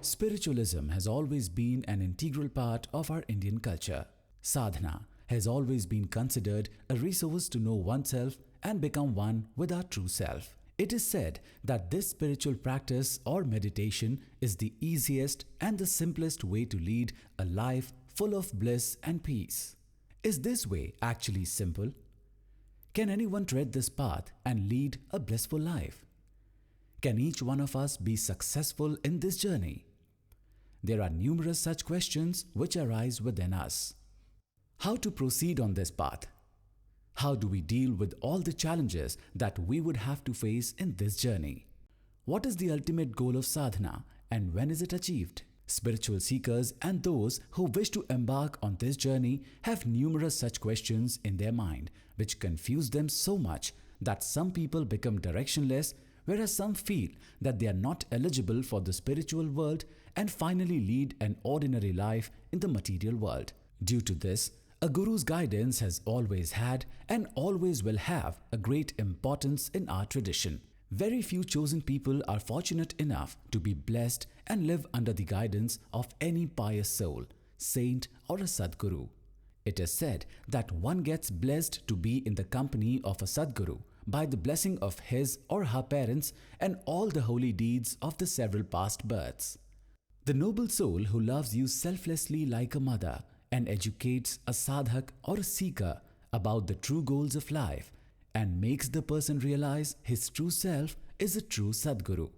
Spiritualism has always been an integral part of our Indian culture. Sadhana has always been considered a resource to know oneself and become one with our true self. It is said that this spiritual practice or meditation is the easiest and the simplest way to lead a life full of bliss and peace. Is this way actually simple? Can anyone tread this path and lead a blissful life? Can each one of us be successful in this journey? There are numerous such questions which arise within us. How to proceed on this path? How do we deal with all the challenges that we would have to face in this journey? What is the ultimate goal of sadhana and when is it achieved? Spiritual seekers and those who wish to embark on this journey have numerous such questions in their mind which confuse them so much that some people become directionless, whereas some feel that they are not eligible for the spiritual world and finally lead an ordinary life in the material world. Due to this, a guru's guidance has always had and always will have a great importance in our tradition. Very few chosen people are fortunate enough to be blessed and live under the guidance of any pious soul, saint or a Sadguru. It is said that one gets blessed to be in the company of a Sadguru by the blessing of his or her parents and all the holy deeds of the several past births. The noble soul who loves you selflessly like a mother and educates a sadhak or a seeker about the true goals of life and makes the person realize his true self is a true Sadguru.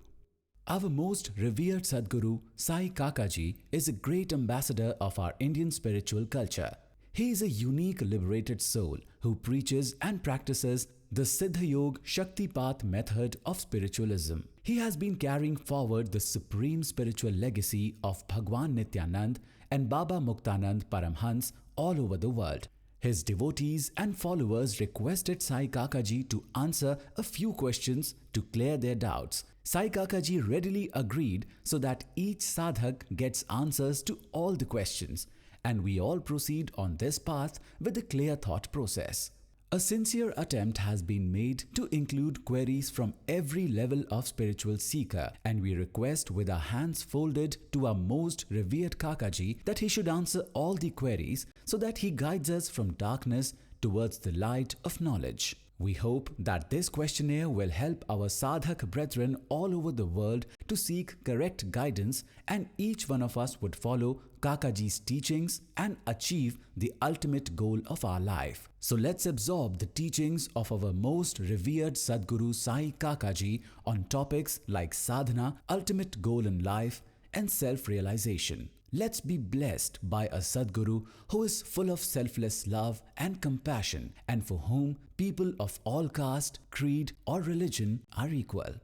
Our most revered Sadguru, Sai Kakaji, is a great ambassador of our Indian spiritual culture. He is a unique liberated soul who preaches and practices the Siddha Yoga Shakti Path method of spiritualism. He has been carrying forward the supreme spiritual legacy of Bhagwan Nityanand and Baba Muktanand Paramhans all over the world. His devotees and followers requested Sai Kakaji to answer a few questions to clear their doubts. Sai Kakaji readily agreed so that each sadhak gets answers to all the questions, and we all proceed on this path with a clear thought process. A sincere attempt has been made to include queries from every level of spiritual seeker, and we request with our hands folded to our most revered Kakaji that he should answer all the queries so that he guides us from darkness towards the light of knowledge. We hope that this questionnaire will help our sadhak brethren all over the world to seek correct guidance, and each one of us would follow Kakaji's teachings and achieve the ultimate goal of our life. So let's absorb the teachings of our most revered Sadguru Sai Kakaji on topics like sadhana, ultimate goal in life, and self-realization. Let's be blessed by a Sadguru who is full of selfless love and compassion, and for whom people of all caste, creed, or religion are equal.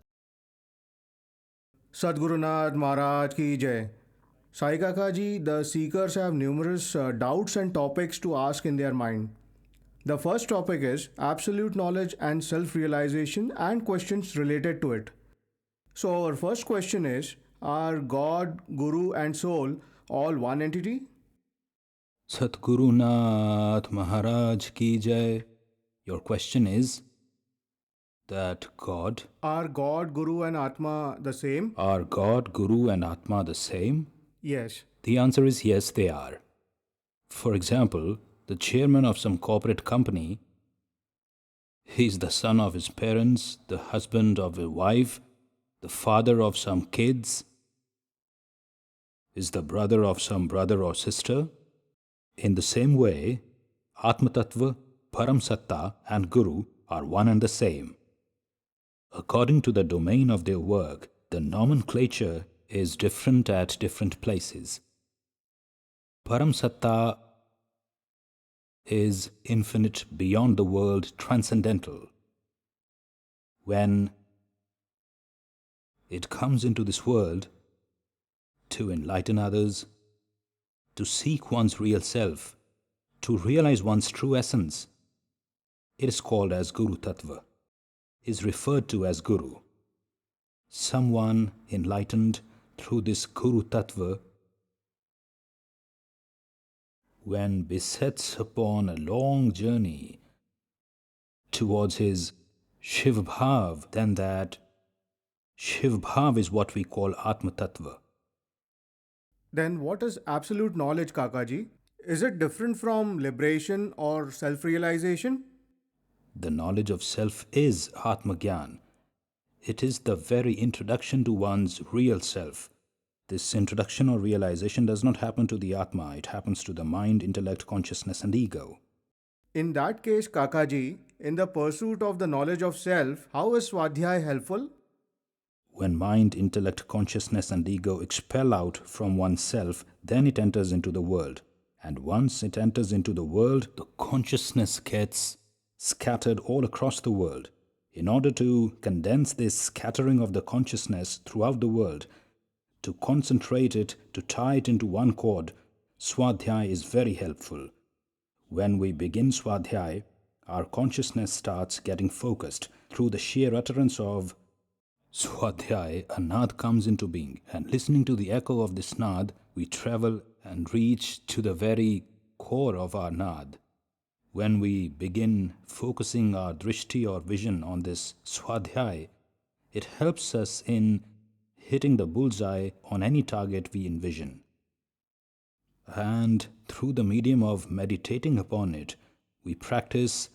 Sadguru Nath Maharaj ki jai. Sai Kaka ji, the seekers have numerous doubts and topics to ask in their mind. The first topic is absolute knowledge and self-realization and questions related to it. So our first question is, are God, Guru and Soul all one entity? Sadguru Nath Maharaj ki jai. Your question is that God... Are God, Guru and Atma the same? Are God, Guru and Atma the same? Yes. The answer is yes, they are. For example, the chairman of some corporate company, he is the son of his parents, the husband of a wife, the father of some kids, is the brother of some brother or sister. In the same way, Atma Tattva, Param Satta and Guru are one and the same. According to the domain of their work, the nomenclature is different at different places. Param Satta is infinite, beyond the world, transcendental. When it comes into this world to enlighten others, to seek one's real self, to realize one's true essence, it is called as Guru Tattva, is referred to as Guru. Someone enlightened through this Guru Tattva, when besets upon a long journey towards his Shiv Bhav, then that Shiv Bhav is what we call Atma Tattva. Then what is absolute knowledge, Kakaji? Is it different from liberation or self realization? The knowledge of self is Atmagyan. It is the very introduction to one's real self. This introduction or realization does not happen to the Atma, it happens to the mind, intellect, consciousness, and ego. In that case, Kakaji, in the pursuit of the knowledge of self, how is Swadhyay helpful? When mind, intellect, consciousness, and ego expel out from oneself, then it enters into the world. And once it enters into the world, the consciousness gets scattered all across the world. In order to condense this scattering of the consciousness throughout the world, to concentrate it, to tie it into one chord, Swadhyay is very helpful. When we begin Swadhyay, our consciousness starts getting focused. Through the sheer utterance of Swadhyay, a nad comes into being, and listening to the echo of this nad, we travel and reach to the very core of our nad. When we begin focusing our drishti or vision on this Swadhyay, it helps us in hitting the bullseye on any target we envision. And through the medium of meditating upon it, we practice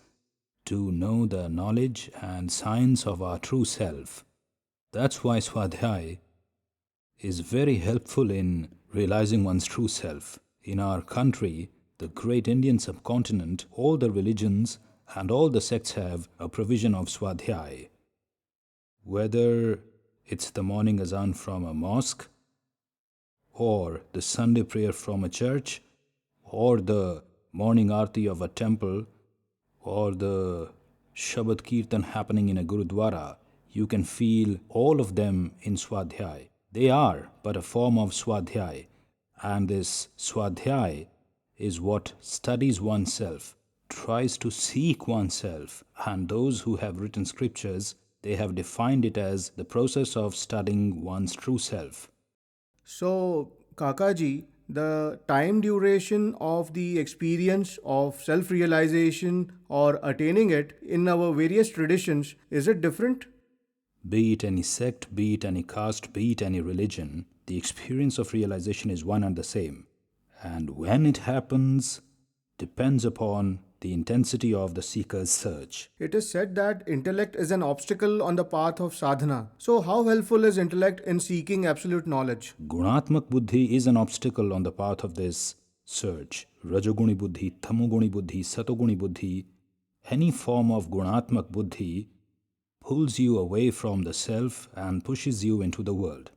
to know the knowledge and science of our true self. That's why Swadhyay is very helpful in realizing one's true self. In our country, the great Indian subcontinent, all the religions and all the sects have a provision of Swadhyay. Whether it's the morning azan from a mosque, or the Sunday prayer from a church, or the morning aarti of a temple, or the Shabad Kirtan happening in a Gurudwara, you can feel all of them in Swadhyay. They are but a form of Swadhyay, and this Swadhyay is what studies oneself, tries to seek oneself, and those who have written scriptures, they have defined it as the process of studying one's true self. So, Kakaji, the time duration of the experience of self realization or attaining it in our various traditions, is it different? Be it any sect, be it any caste, be it any religion, the experience of realization is one and the same. And when it happens depends upon the intensity of the seeker's search. It is said that intellect is an obstacle on the path of sadhana. So, how helpful is intellect in seeking absolute knowledge? Gunatmak buddhi is an obstacle on the path of this search. Rajoguni buddhi, tamoguni buddhi, satoguni buddhi, any form of gunatmak buddhi pulls you away from the self and pushes you into the world.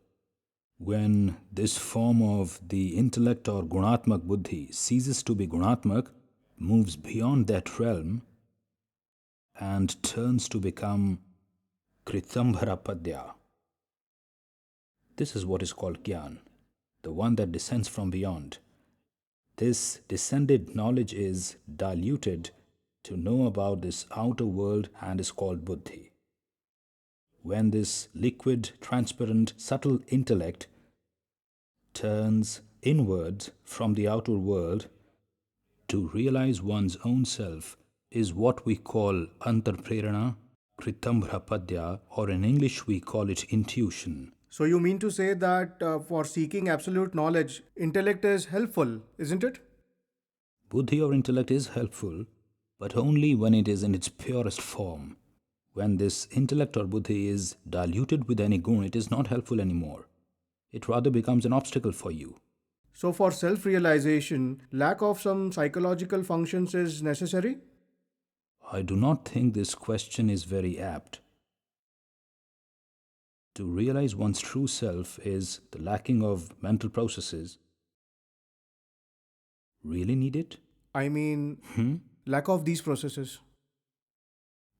When this form of the intellect or gunatmak buddhi ceases to be gunatmak, moves beyond that realm and turns to become kritambhara padya. This is what is called Gyan, the one that descends from beyond. This descended knowledge is diluted to know about this outer world and is called buddhi. When this liquid, transparent, subtle intellect turns inwards from the outer world to realize one's own self is what we call antarprerana, kritambhra padya, or in English we call it intuition. So, you mean to say that for seeking absolute knowledge, intellect is helpful, isn't it? Buddhi or intellect is helpful, but only when it is in its purest form. When this intellect or buddhi is diluted with any gun, it is not helpful anymore. It rather becomes an obstacle for you. So, for self realization, lack of some psychological functions is necessary? I do not think this question is very apt. To realize one's true self is the lacking of mental processes. Really need it? I mean, lack of these processes.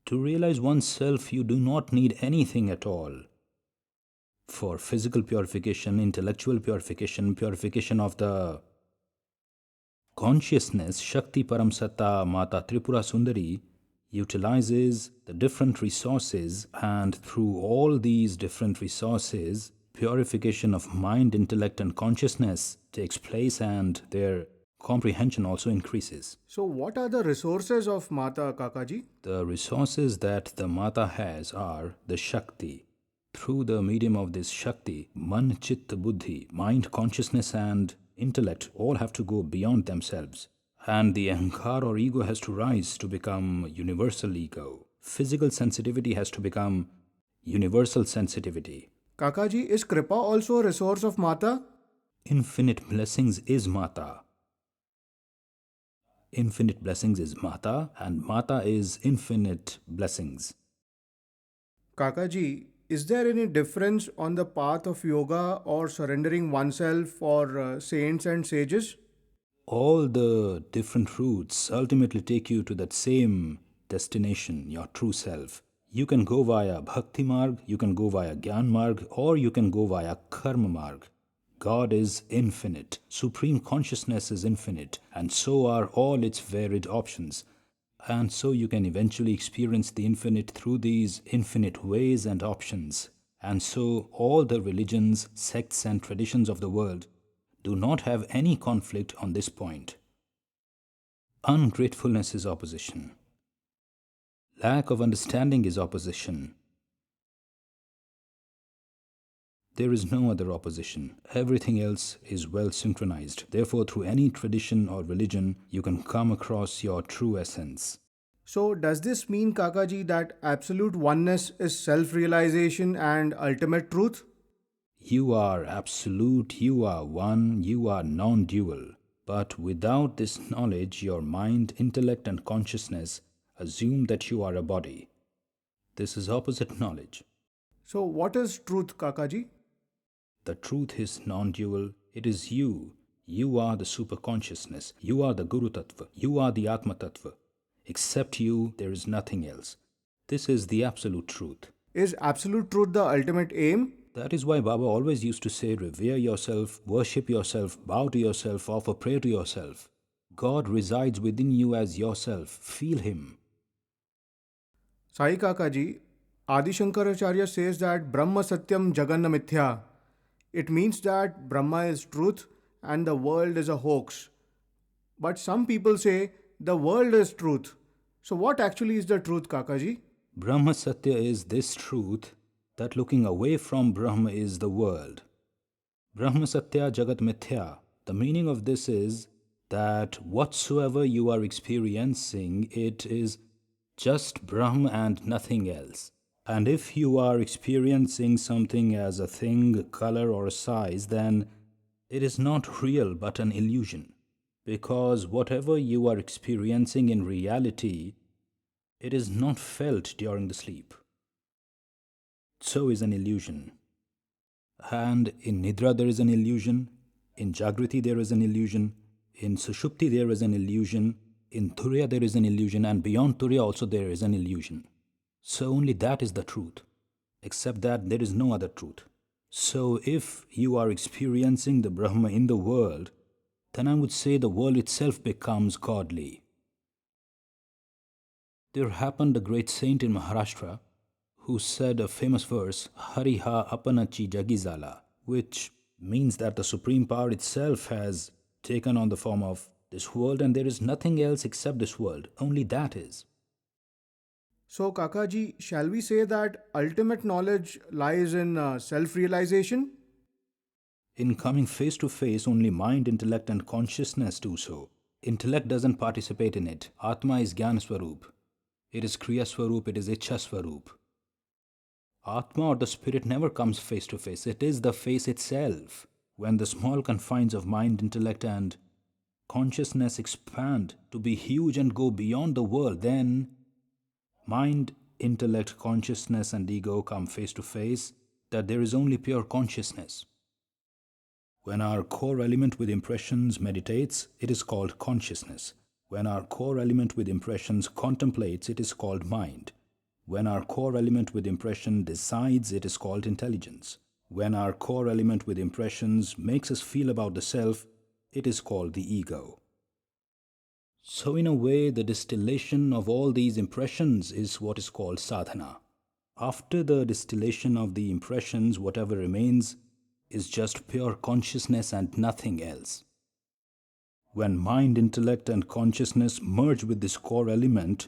To realize oneself, you do not need anything at all. For physical purification, intellectual purification, purification of the consciousness, Shakti Paramsatta Mata Tripura Sundari utilizes the different resources, and through all these different resources, purification of mind, intellect, and consciousness takes place, and their comprehension also increases. So, what are the resources of Mata, Kakaji? The resources that the Mata has are the Shakti. Through the medium of this Shakti, Man, Chitta, Buddhi, mind, consciousness, and intellect all have to go beyond themselves. And the Ahankar or ego has to rise to become universal ego. Physical sensitivity has to become universal sensitivity. Kakaji, is Kripa also a resource of Mata? Infinite blessings is Mata. Infinite blessings is Mata, and Mata is infinite blessings. Kakaji, is there any difference on the path of yoga or surrendering oneself for saints and sages? All the different routes ultimately take you to that same destination, your true self. You can go via Bhakti Marg, you can go via Gyan Marg, or you can go via Karma Marg. God is infinite, Supreme Consciousness is infinite, and so are all its varied options. And so you can eventually experience the infinite through these infinite ways and options. And so all the religions, sects, and traditions of the world do not have any conflict on this point. Ungratefulness is opposition. Lack of understanding is opposition. There is no other opposition. Everything else is well synchronized. Therefore, through any tradition or religion, you can come across your true essence. So, does this mean, Kakaji, that absolute oneness is self realization and ultimate truth? You are absolute, you are one, you are non-dual. But without this knowledge, your mind, intellect, and consciousness assume that you are a body. This is opposite knowledge. So, what is truth, Kakaji? The truth is non-dual. It is you. You are the superconsciousness. You are the Guru Tattva. You are the Atma Tattva. Except you, there is nothing else. This is the absolute truth. Is absolute truth the ultimate aim? That is why Baba always used to say, revere yourself, worship yourself, bow to yourself, offer prayer to yourself. God resides within you as yourself. Feel Him. Sai Kakaji, Adi Shankaracharya says that Brahma Satyam Jaganna Mithya. It means that Brahma is truth and the world is a hoax. But some people say the world is truth. So, what actually is the truth, Kakaji? Brahma Satya is this truth that looking away from Brahma is the world. Brahma Satya Jagat Mithya. The meaning of this is that whatsoever you are experiencing, it is just Brahma and nothing else. And if you are experiencing something as a thing, a color, or a size, then it is not real but an illusion. Because whatever you are experiencing in reality, it is not felt during the sleep. So is an illusion. And in Nidra there is an illusion, in Jagriti there is an illusion, in Sushupti there is an illusion, in Turiya there is an illusion, and beyond Turiya also there is an illusion. So only that is the truth. Except that there is no other truth. So if you are experiencing the Brahma in the world, then I would say the world itself becomes godly. There happened a great saint in Maharashtra who said a famous verse, Hariha Apanachi Jagizala, which means that the Supreme Power itself has taken on the form of this world and there is nothing else except this world. Only that is. So, Kakaji, shall we say that ultimate knowledge lies in self-realization? In coming face to face, only mind, intellect and consciousness do so. Intellect doesn't participate in it. Atma is Gyan Swarup. It is Kriya Swarup, it is Ichha Swarup. Atma or the spirit never comes face to face. It is the face itself. When the small confines of mind, intellect and consciousness expand to be huge and go beyond the world, then mind, intellect, consciousness and ego come face to face, that there is only pure consciousness. When our core element with impressions meditates, it is called consciousness. When our core element with impressions contemplates, it is called mind. When our core element with impression decides, it is called intelligence. When our core element with impressions makes us feel about the self, it is called the ego. So in a way, the distillation of all these impressions is what is called sadhana. After the distillation of the impressions, whatever remains is just pure consciousness and nothing else. When mind, intellect and consciousness merge with this core element,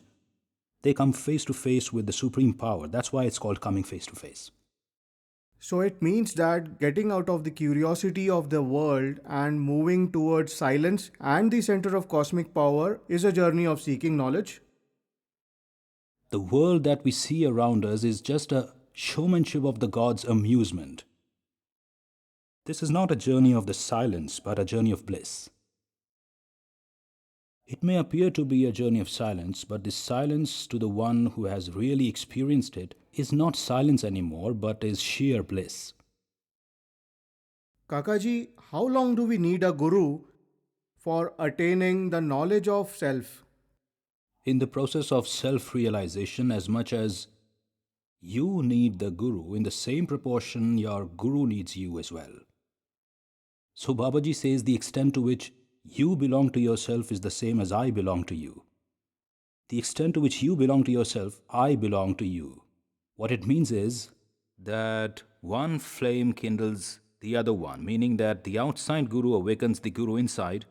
they come face to face with the Supreme Power. That's why it's called coming face to face. So it means that getting out of the curiosity of the world and moving towards silence and the center of cosmic power is a journey of seeking knowledge. The world that we see around us is just a showmanship of the gods' amusement. This is not a journey of the silence, but a journey of bliss. It may appear to be a journey of silence, but this silence to the one who has really experienced it is not silence anymore, but is sheer bliss. Kakaji, how long do we need a guru for attaining the knowledge of self? In the process of self realization, as much as you need the guru, in the same proportion, your guru needs you as well. So Babaji says the extent to which you belong to yourself is the same as I belong to you. The extent to which you belong to yourself, I belong to you. What it means is that one flame kindles the other one, meaning that the outside guru awakens the guru inside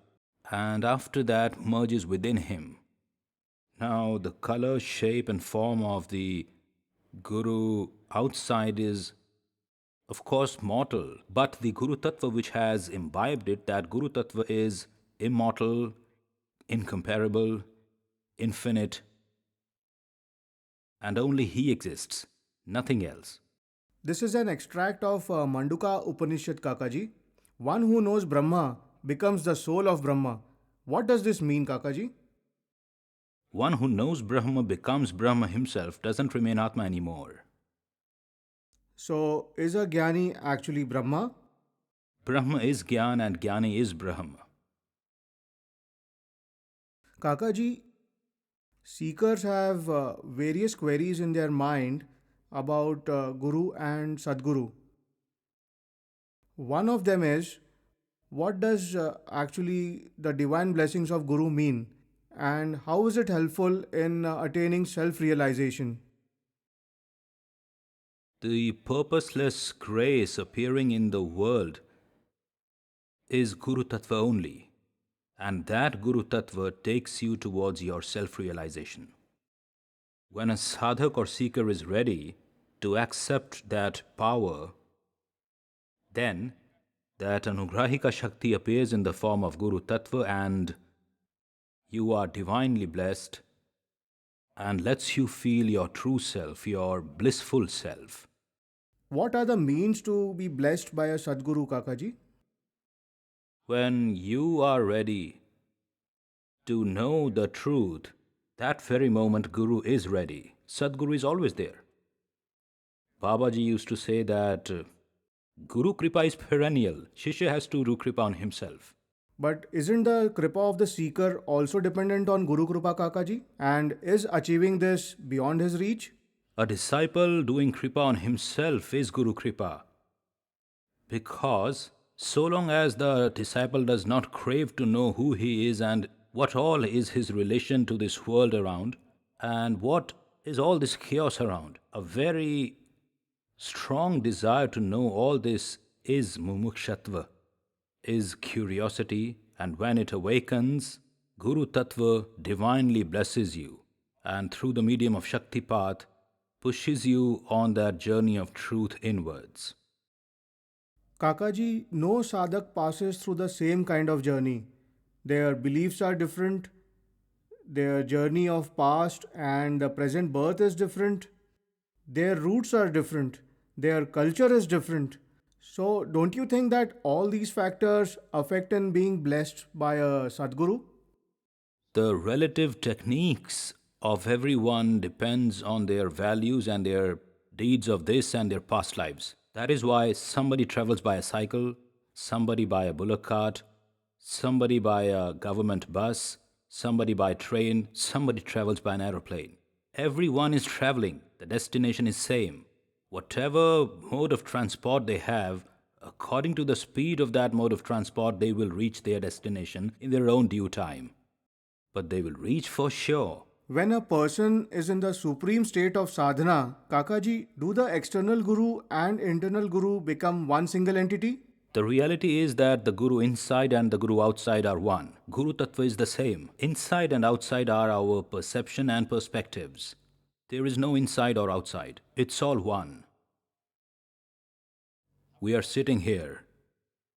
and after that merges within him. Now, the color, shape, and form of the guru outside is, of course, mortal, but the Guru Tattva which has imbibed it, that Guru Tattva is immortal, incomparable, infinite, and only He exists, nothing else. This is an extract of Manduka Upanishad, Kakaji. One who knows Brahma becomes the soul of Brahma. What does this mean, Kakaji? One who knows Brahma becomes Brahma himself, doesn't remain Atma anymore. So, is a Jnani actually Brahma? Brahma is Gyan and Jnani is Brahma. Kakaji, seekers have various queries in their mind about Guru and Sadguru. One of them is, what does actually the divine blessings of Guru mean? And how is it helpful in attaining self realization? The purposeless grace appearing in the world is Guru Tattva only, and that Guru Tattva takes you towards your self realization. When a sadhak or seeker is ready to accept that power, then that Anugrahika Shakti appears in the form of Guru Tattva and you are divinely blessed and lets you feel your true self, your blissful self. What are the means to be blessed by a Sadguru, Kakaji? When you are ready to know the truth, that very moment Guru is ready. Sadguru is always there. Babaji used to say that Guru Kripa is perennial. Shishya has to do Kripa on himself. But isn't the Kripa of the seeker also dependent on Guru Kripa, Kakaji? And is achieving this beyond his reach? A disciple doing Kripa on himself is Guru Kripa. Because so long as the disciple does not crave to know who he is and what all is his relation to this world around, and what is all this chaos around, a very strong desire to know all this is mumukshatva, is curiosity, and when it awakens, Guru Tattva divinely blesses you, and through the medium of Shakti path, pushes you on that journey of truth inwards. Kakaji, no sadhak passes through the same kind of journey. Their beliefs are different, their journey of past and the present birth is different, their roots are different, their culture is different. So, don't you think that all these factors affect in being blessed by a Sadguru? The relative techniques of everyone depends on their values and their deeds of this and their past lives. That is why somebody travels by a cycle, somebody by a bullock cart, somebody by a government bus, somebody by train, somebody travels by an aeroplane. Everyone is traveling. The destination is same. Whatever mode of transport they have, according to the speed of that mode of transport, they will reach their destination in their own due time. But they will reach for sure. When a person is in the supreme state of sadhana, Kakaji, do the external guru and internal guru become one single entity? The reality is that the Guru inside and the Guru outside are one. Guru Tattva is the same. Inside and outside are our perception and perspectives. There is no inside or outside. It's all one. We are sitting here,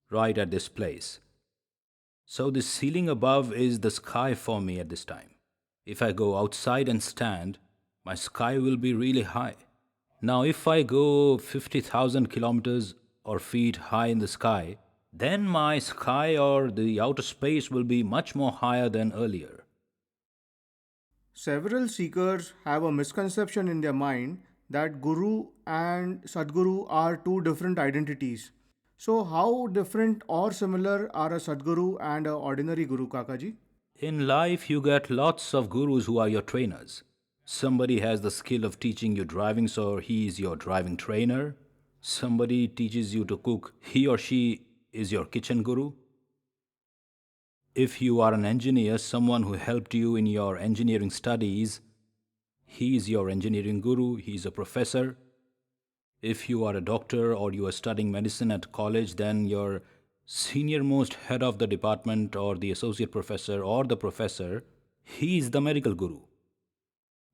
right at this place. So, this ceiling above is the sky for me at this time. If I go outside and stand, my sky will be really high. Now, if I go 50,000 kilometers or feet high in the sky, then my sky or the outer space will be much more higher than earlier. Several seekers have a misconception in their mind that Guru and Sadguru are two different identities. So, how different or similar are a Sadguru and a ordinary Guru, Kakaji? In life, you get lots of gurus who are your trainers. Somebody has the skill of teaching you driving, so he is your driving trainer. Somebody teaches you to cook, he or she is your kitchen guru. If you are an engineer, someone who helped you in your engineering studies, he is your engineering guru, he is a professor. If you are a doctor or you are studying medicine at college, then your senior most head of the department or the associate professor or the professor, he is the medical guru.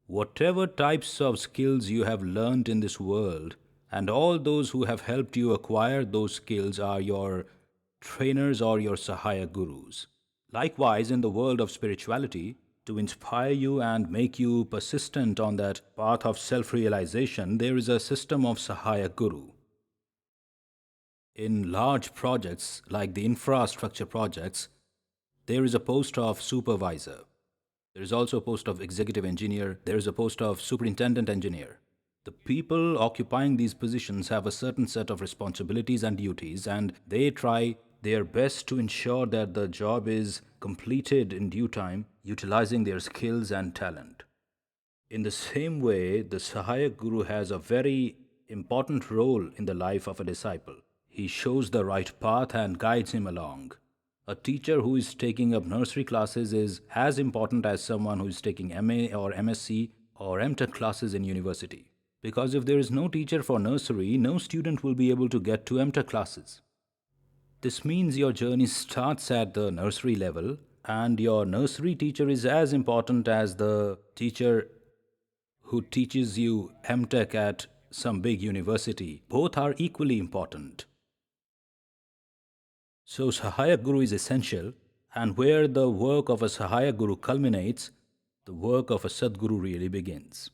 Whatever types of skills you have learned in this world, and all those who have helped you acquire those skills are your trainers or your Sahaya gurus. Likewise, in the world of spirituality, to inspire you and make you persistent on that path of self realization, there is a system of Sahaya Guru. In large projects like the infrastructure projects, there is a post of supervisor. There is also a post of executive engineer. There is a post of superintendent engineer. The people occupying these positions have a certain set of responsibilities and duties, and they try their best to ensure that the job is completed in due time, utilizing their skills and talent. In the same way, the Sahayak Guru has a very important role in the life of a disciple. He shows the right path and guides him along. A teacher who is taking up nursery classes is as important as someone who is taking MA or MSc or MTech classes in university. Because if there is no teacher for nursery, no student will be able to get to MTech classes. This means your journey starts at the nursery level, and your nursery teacher is as important as the teacher who teaches you MTech at some big university. Both are equally important. So, Sahayak Guru is essential, and where the work of a Sahayak Guru culminates, the work of a Sadguru really begins.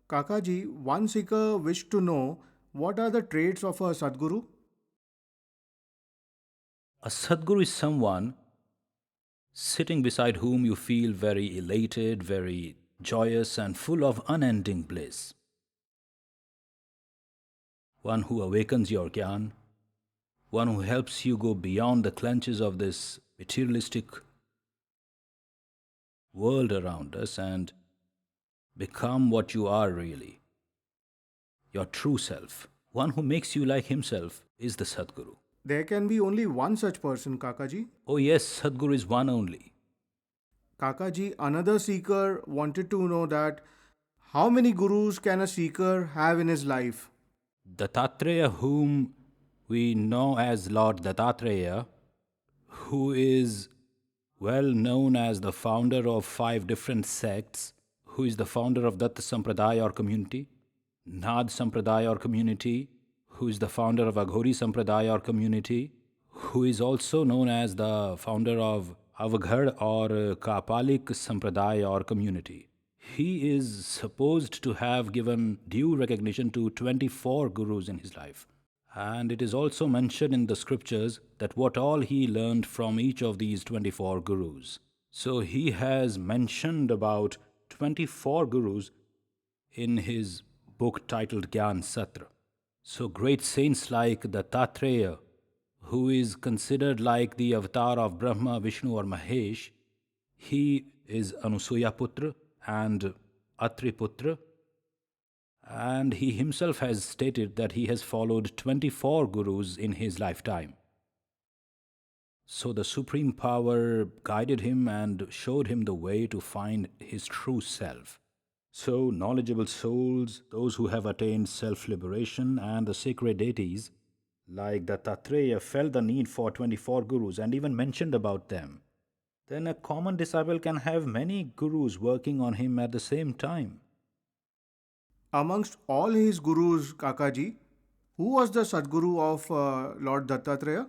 Kakaji, one seeker wished to know what are the traits of a Sadguru? A Sadguru is someone sitting beside whom you feel very elated, very joyous, and full of unending bliss. One who awakens your Gyan, one who helps you go beyond the clutches of this materialistic world around us and become what you are really, your true self. One who makes you like himself is the Sadguru. There can be only one such person, Kakaji. Oh yes, Sadguru is one only. Kakaji, another seeker wanted to know that how many gurus can a seeker have in his life? Dattatreya, whom we know as Lord Dattatreya, who is well known as the founder of 5 different sects, who is the founder of Datta Sampradaya or community, Nad Sampradaya or community, who is the founder of Aghori Sampradaya or community, who is also known as the founder of Avaghad or Kapalik Sampradaya or community. He is supposed to have given due recognition to 24 gurus in his life. And it is also mentioned in the scriptures that what all he learned from each of these 24 gurus. So he has mentioned about 24 gurus in his book titled Gyan Satra. So great saints like Dattatreya, who is considered like the avatar of Brahma, Vishnu or Mahesh, he is Anusuya Putra and Atri Putra, and he himself has stated that he has followed 24 gurus in his lifetime. So the Supreme Power guided him and showed him the way to find his true self. So knowledgeable souls, those who have attained self-liberation, and the sacred deities like Dattatreya felt the need for 24 gurus and even mentioned about them. Then a common disciple can have many gurus working on him at the same time. Amongst all his gurus, Kakaji, Who was the Sadguru of Lord Dattatreya?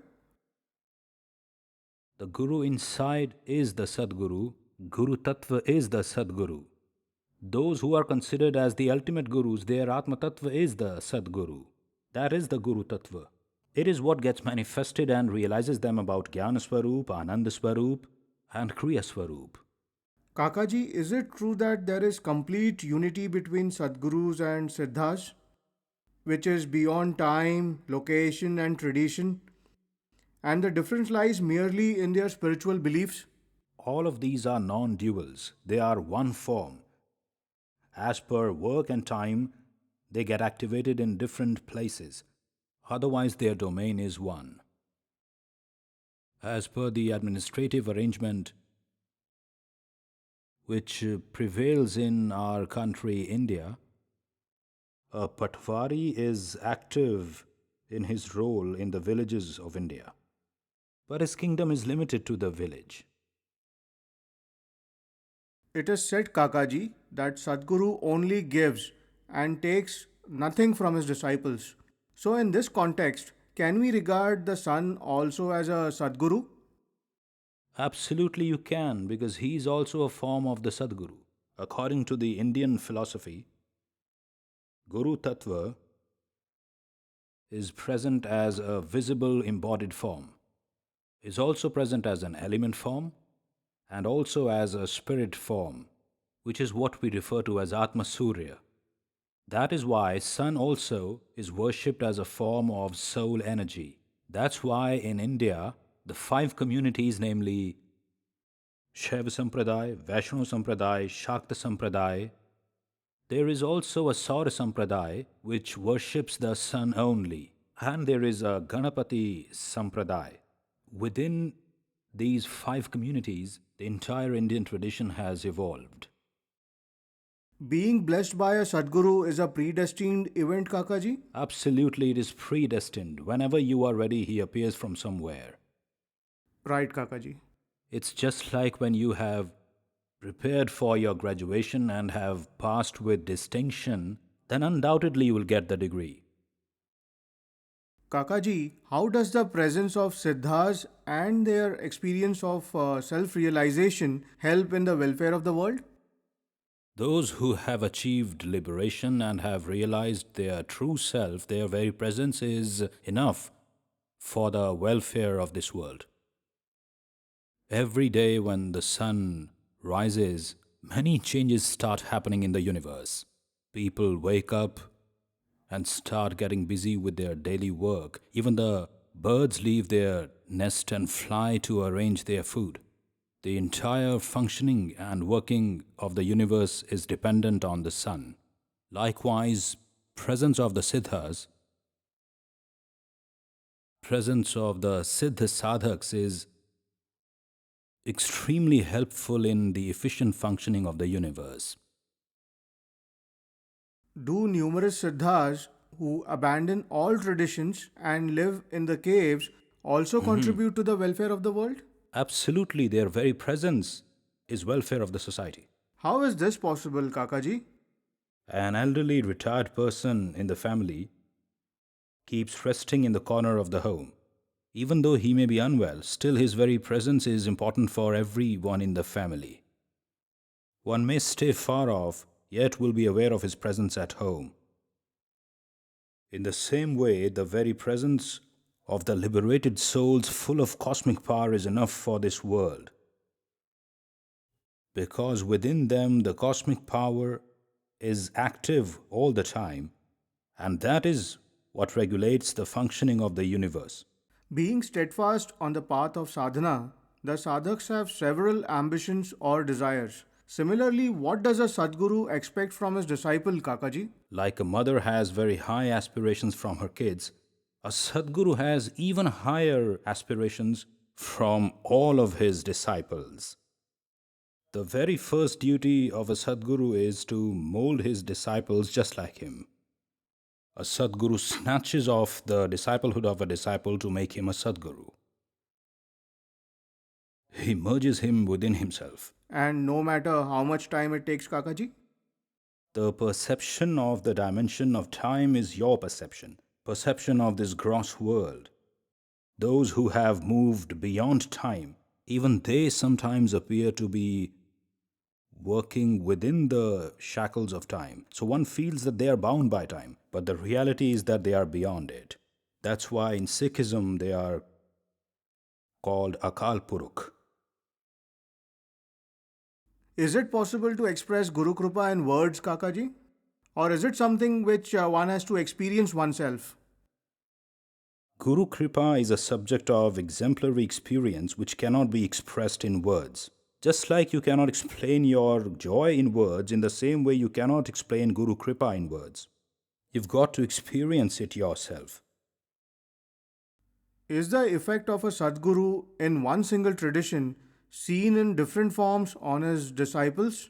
The Guru inside is the Sadguru. Guru Tattva is the Sadguru. Those who are considered as the ultimate Gurus, their Atma Tattva is the Sadguru. That is the Guru Tattva. It is what gets manifested and realizes them about Jnana Swarup, Ananda Swarup, and Kriya Swarup. Kakaji, is it true that there is complete unity between Sadgurus and Siddhas, which is beyond time, location, and tradition, and the difference lies merely in their spiritual beliefs? All of these are non duals, they are one form. As per work and time, they get activated in different places. Otherwise, their domain is one. As per the administrative arrangement which prevails in our country, India, a Patwari is active in his role in the villages of India, but his kingdom is limited to the village. It is said, Kakaji, that Sadguru only gives and takes nothing from his disciples. So, in this context, can we regard the son also as a Sadguru? Absolutely, you can, because he is also a form of the Sadguru. According to the Indian philosophy, Guru Tattva is present as a visible embodied form, is also present as an element form, and also as a spirit form, which is what we refer to as Atma Surya. That is why sun also is worshipped as a form of soul energy. That's why in India, the five communities, namely Shaiva Sampradaya, Vaishnava Sampradaya, Shakta Sampradaya, there is also a Saura Sampradaya which worships the sun only, and there is a Ganapati Sampradaya. Within these five communities, the entire Indian tradition has evolved. Being blessed by a Sadguru is a predestined event, Kakaji? Absolutely, it is predestined. Whenever you are ready, he appears from somewhere. Right, Kakaji. It's just like when you have prepared for your graduation and have passed with distinction, then undoubtedly you will get the degree. Kakaji, how does the presence of Siddhas and their experience of self realization help in the welfare of the world? Those who have achieved liberation and have realized their true self, their very presence is enough for the welfare of this world. Every day when the sun rises, many changes start happening in the universe. People wake up and start getting busy with their daily work. Even the birds leave their nest and fly to arrange their food. The entire functioning and working of the universe is dependent on the sun. Likewise, presence of the Siddhas, presence of the Siddha Sadhaks is extremely helpful in the efficient functioning of the universe. Do numerous Siddhas who abandon all traditions and live in the caves also contribute to the welfare of the world? Absolutely, their very presence is welfare of the society. How is this possible, Kakaji? An elderly retired person in the family keeps resting in the corner of the home. Even though he may be unwell, still his very presence is important for everyone in the family. One may stay far off, yet will be aware of his presence at home. In the same way, the very presence of the liberated souls full of cosmic power is enough for this world. Because within them the cosmic power is active all the time, and that is what regulates the functioning of the universe. Being steadfast on the path of sadhana, the sadhaks have several ambitions or desires. Similarly, what does a Sadguru expect from his disciple, Kakaji? Like a mother has very high aspirations from her kids, a Sadguru has even higher aspirations from all of his disciples. The very first duty of a Sadguru is to mold his disciples just like him. A Sadguru snatches off the disciplehood of a disciple to make him a Sadguru. He merges him within himself. And no matter how much time it takes, Kakaji? The perception of the dimension of time is your perception. perception of this gross world. Those who have moved beyond time, even they sometimes appear to be working within the shackles of time. So one feels that they are bound by time, but the reality is that they are beyond it. That's why in Sikhism they are called Akal Purukh. Is it possible to express Guru Kripa in words, Kakaji? Or is it something which one has to experience oneself? Guru Kripa is a subject of exemplary experience which cannot be expressed in words. Just like you cannot explain your joy in words, in the same way you cannot explain Guru Kripa in words. You've got to experience it yourself. Is the effect of a Sadguru in one single tradition seen in different forms on his disciples?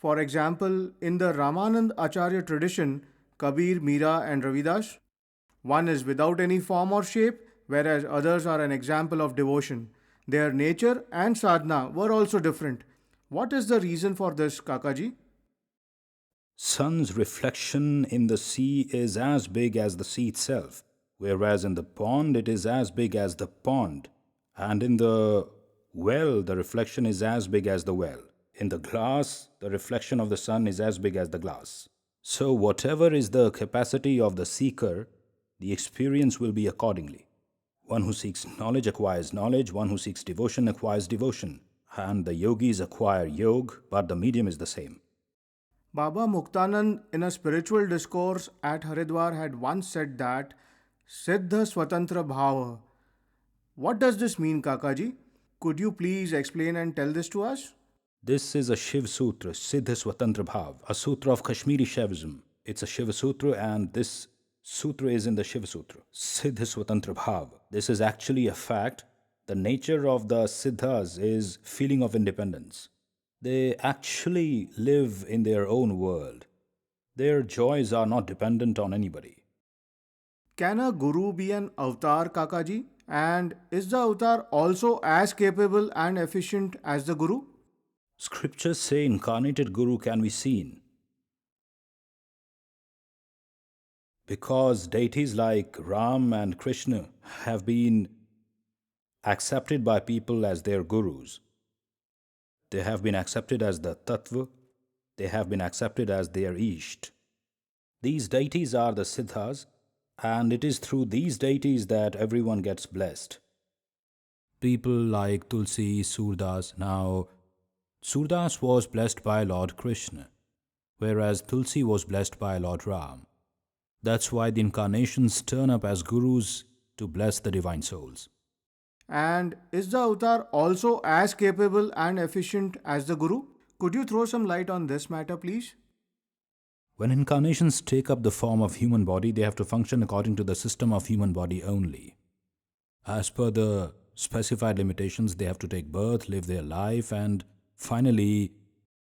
For example, in the Ramanand Acharya tradition, Kabir, Mira, and Ravidas, one is without any form or shape, whereas others are an example of devotion. Their nature and sadhana were also different. What is the reason for this, Kakaji? Sun's reflection in the sea is as big as the sea itself, whereas in the pond it is as big as the pond, and in the well the reflection is as big as the well. In the glass, the reflection of the sun is as big as the glass. So, whatever is the capacity of the seeker, the experience will be accordingly. One who seeks knowledge acquires knowledge, one who seeks devotion acquires devotion, and the yogis acquire yoga, but the medium is the same. Baba Muktanand, in a spiritual discourse at Haridwar, had once said that Siddha Swatantra Bhava. What does this mean, Kakaji? Could you please explain and tell this to us? This is a Shiv Sutra, Siddha Swatantra Bhav, a sutra of Kashmiri Shaivism. It's a Shiva Sutra, and this sutra is in the Shiva Sutra. Siddha Swatantra Bhav. This is actually a fact. The nature of the Siddhas is feeling of independence. They actually live in their own world. Their joys are not dependent on anybody. Can a guru be an avatar, Kakaji? And is the avatar also as capable and efficient as the guru? Scriptures say incarnated Guru can be seen. Because deities like Ram and Krishna have been accepted by people as their gurus. They have been accepted as the Tattva. They have been accepted as their Isht. These deities are the Siddhas, and it is through these deities that everyone gets blessed. People like Tulsi, Surdas. Now, Surdas was blessed by Lord Krishna, whereas Tulsi was blessed by Lord Ram. That's why the incarnations turn up as gurus to bless the divine souls. And is the avatar also as capable and efficient as the guru? Could you throw some light on this matter, please? When incarnations take up the form of human body, they have to function according to the system of human body only. As per the specified limitations, they have to take birth, live their life, and finally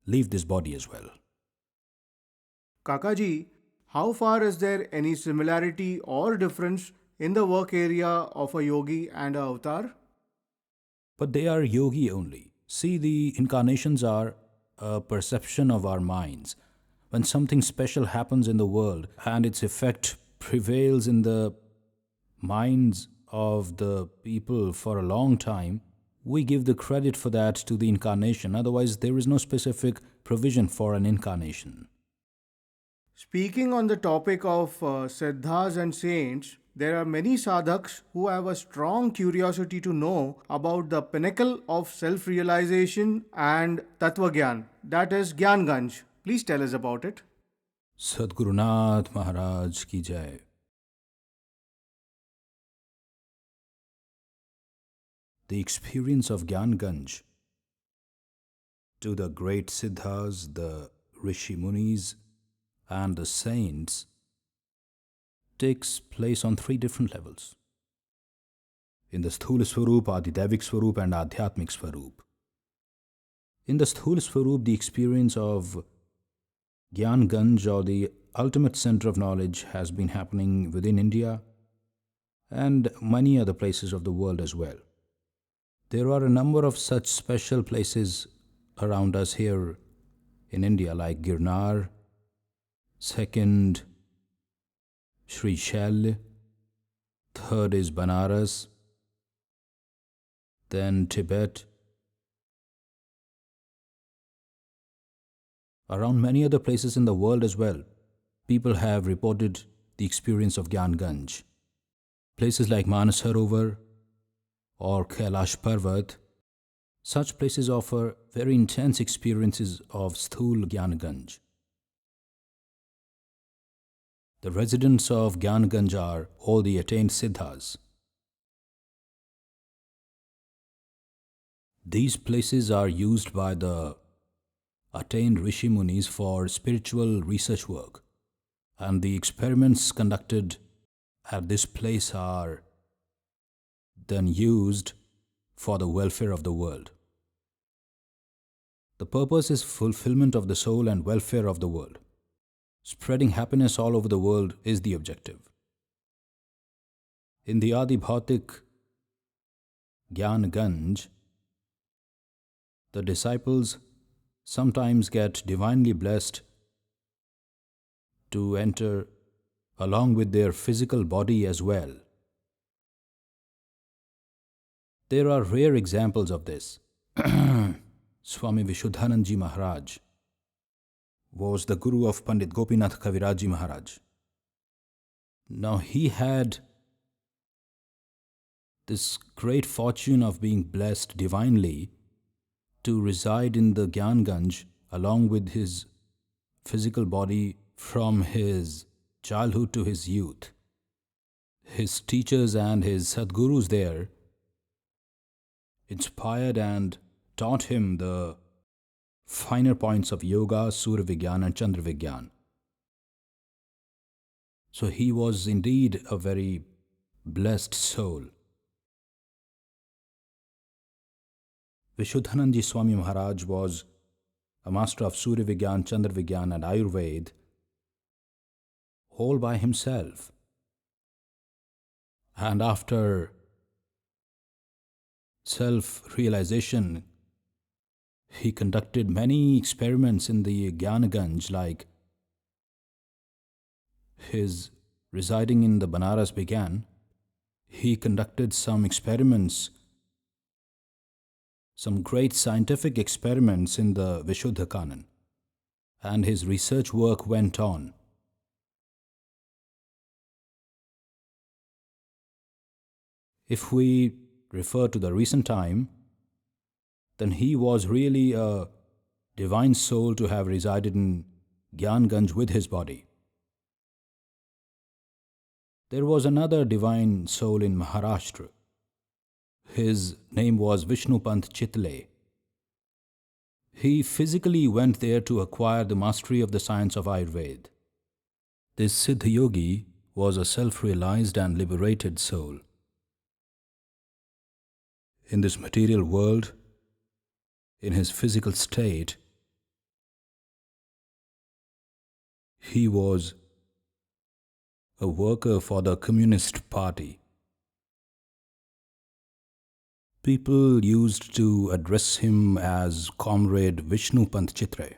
leave this body as well. Kakaji, how far is there any similarity or difference in the work area of a yogi and a avatar? But they are yogi only. See, the incarnations are a perception of our minds. When something special happens in the world and its effect prevails in the minds of the people for a long time, we give the credit for that to the incarnation. Otherwise, there is no specific provision for an incarnation. Speaking on the topic of siddhas and saints, there are many sadhaks who have a strong curiosity to know about the pinnacle of self-realization and Tattva Gyan, that is Gyan Ganj. Please tell us about it. Sadguru Nath Maharaj ki jai. The experience of Gyan Ganj to the great Siddhas, the Rishi Munis, and the saints takes place on three different levels. In the Sthula Swarup, Adidevik Swarup, and Adhyatmik Swarup. In the Sthula Swarup, the experience of Gyan Ganj, or the ultimate center of knowledge, has been happening within India and many other places of the world as well. There are a number of such special places around us here in India, like Girnar. Second, Sri Shailya, third is Banaras, then Tibet. Around many other places in the world as well, people have reported the experience of Gyan Ganj. Places like Manasarovar or Kailash Parvat, such places offer very intense experiences of Sthul Gyan Ganj. The residents of Gyan Ganj are all the attained Siddhas. These places are used by the attained Rishi Munis for spiritual research work, and the experiments conducted at this place are then used for the welfare of the world. The purpose is fulfillment of the soul and welfare of the world. Spreading happiness all over the world is the objective. In the Adi Bhautik Gyan Ganj, the disciples sometimes get divinely blessed to enter along with their physical body as well. There are rare examples of this. Swami Vishuddhanandji Maharaj was the guru of Pandit Gopinath Kavirajji Maharaj. Now he had this great fortune of being blessed divinely to reside in the Gyan Ganj along with his physical body from his childhood to his youth. His teachers and his Sadgurus there inspired and taught him the finer points of Yoga, Surya Vigyan and Chandra Vigyan. So he was indeed a very blessed soul. Vishuddhanandji Swami Maharaj was a master of Surya Vigyan, Chandra Vigyan and Ayurveda all by himself. And after self-realization, he conducted many experiments in the Gyan Ganj, like his residing in the Banaras began. He conducted some experiments, some great scientific experiments in the Vishuddha Kanan, and his research work went on. If we refer to the recent time, then he was really a divine soul to have resided in Gyan Ganj with his body. There was another divine soul in Maharashtra. His name was Vishnupant Chitle. He physically went there to acquire the mastery of the science of Ayurveda. This Siddha Yogi was a self-realized and liberated soul. In this material world, in his physical state, he was a worker for the Communist Party. People used to address him as Comrade Vishnupant Chitre.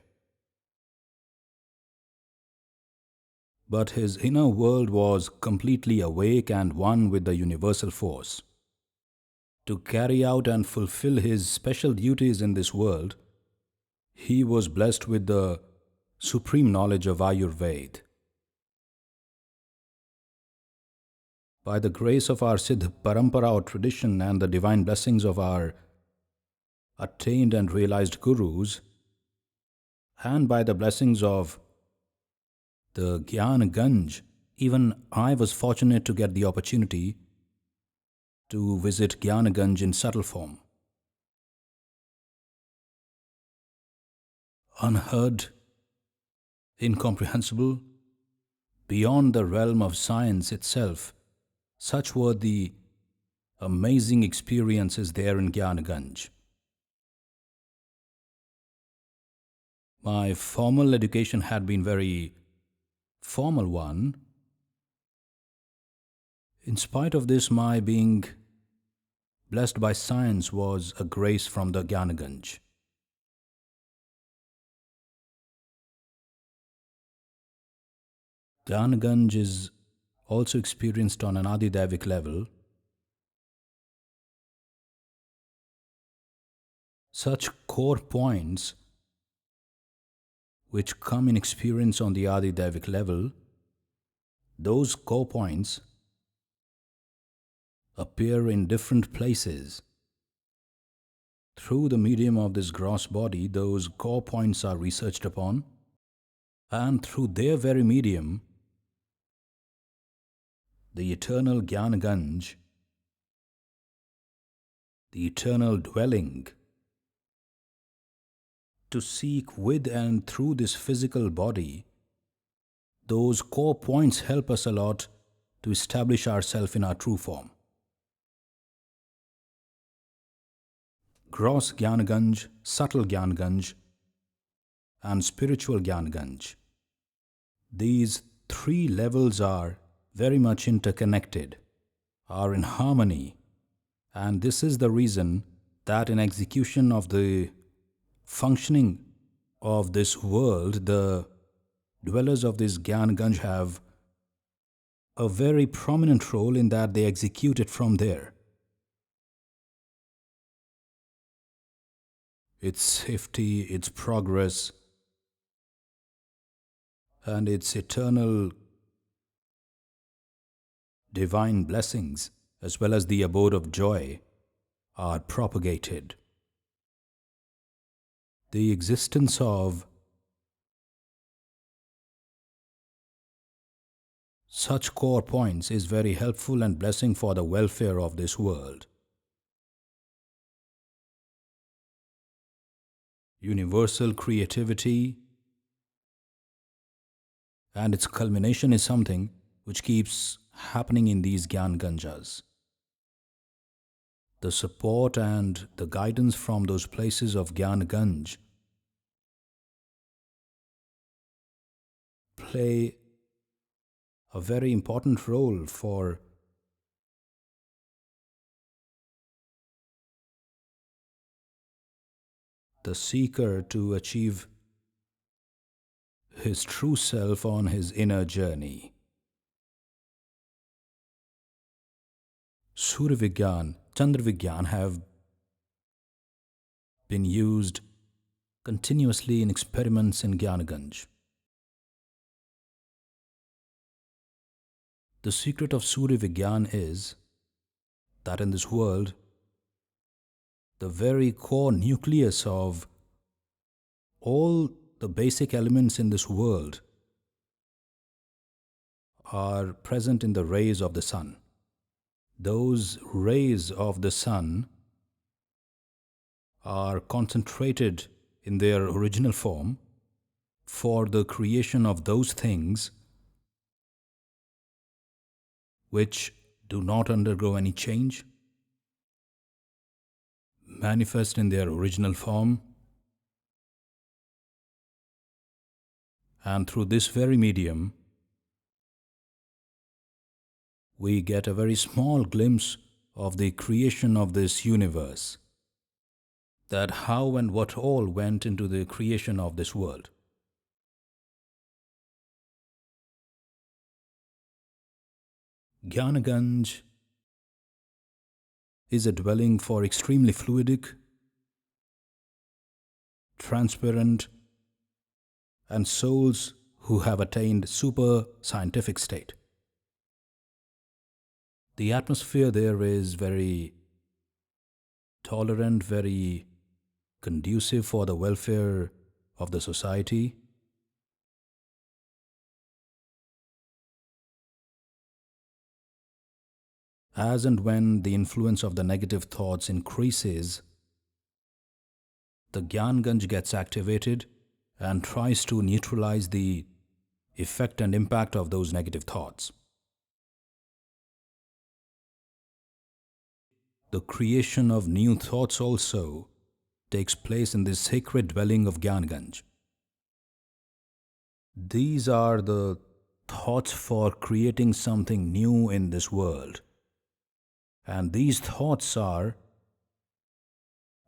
But his inner world was completely awake and one with the universal force. To carry out and fulfill his special duties in this world, he was blessed with the supreme knowledge of Ayurveda. By the grace of our Siddha Parampara or tradition and the divine blessings of our attained and realized gurus, and by the blessings of the Gyan Ganj, even I was fortunate to get the opportunity to visit Gyan Ganj in subtle form. Unheard, incomprehensible, beyond the realm of science itself, such were the amazing experiences there in Gyan Ganj. My formal education had been very formal one. In spite of this, my being blessed by science was a grace from the Gyan Ganj. Gyan Ganj is also experienced on an Adidevic level, such core points which come in experience on the Adidevic level, those core points appear in different places. Through the medium of this gross body, those core points are researched upon, and through their very medium, the eternal Jnana Ganj, the eternal dwelling, to seek with and through this physical body, those core points help us a lot to establish ourselves in our true form. Gross Jnana Ganj, subtle Jnana Ganj, and spiritual Jnana Ganj. These three levels are very much interconnected, are in harmony, and this is the reason that in execution of the functioning of this world, the dwellers of this Jnana Ganj have a very prominent role in that they execute it from there. Its safety, its progress, and its eternal divine blessings, as well as the abode of joy, are propagated. The existence of such core points is very helpful and blessing for the welfare of this world. Universal creativity and its culmination is something which keeps happening in these Gyan Ganjas. The support and the guidance from those places of Gyan Ganj play a very important role for the seeker to achieve his true self on his inner journey. Surya Vigyan, Chandra Vigyan have been used continuously in experiments in Gyanaganj. The secret of Surya Vigyan is that in this world, the very core nucleus of all the basic elements in this world are present in the rays of the sun. Those rays of the sun are concentrated in their original form for the creation of those things which do not undergo any change, manifest in their original form, and through this very medium, we get a very small glimpse of the creation of this universe, that how and what all went into the creation of this world. Gyanaganj is a dwelling for extremely fluidic, transparent, and souls who have attained super scientific state. The atmosphere there is very tolerant, very conducive for the welfare of the society. As and when the influence of the negative thoughts increases, the Gyan Ganj gets activated and tries to neutralize the effect and impact of those negative thoughts. The creation of new thoughts also takes place in this sacred dwelling of Gyan Ganj. These are the thoughts for creating something new in this world. And these thoughts are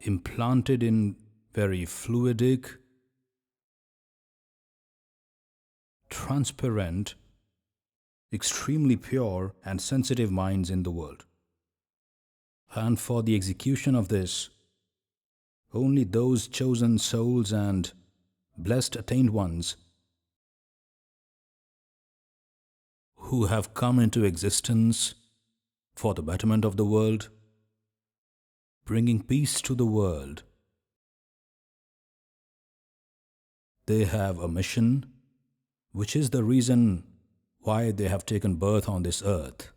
implanted in very fluidic, transparent, extremely pure and sensitive minds in the world. And for the execution of this, only those chosen souls and blessed attained ones who have come into existence for the betterment of the world, bringing peace to the world. They have a mission, which is the reason why they have taken birth on this earth.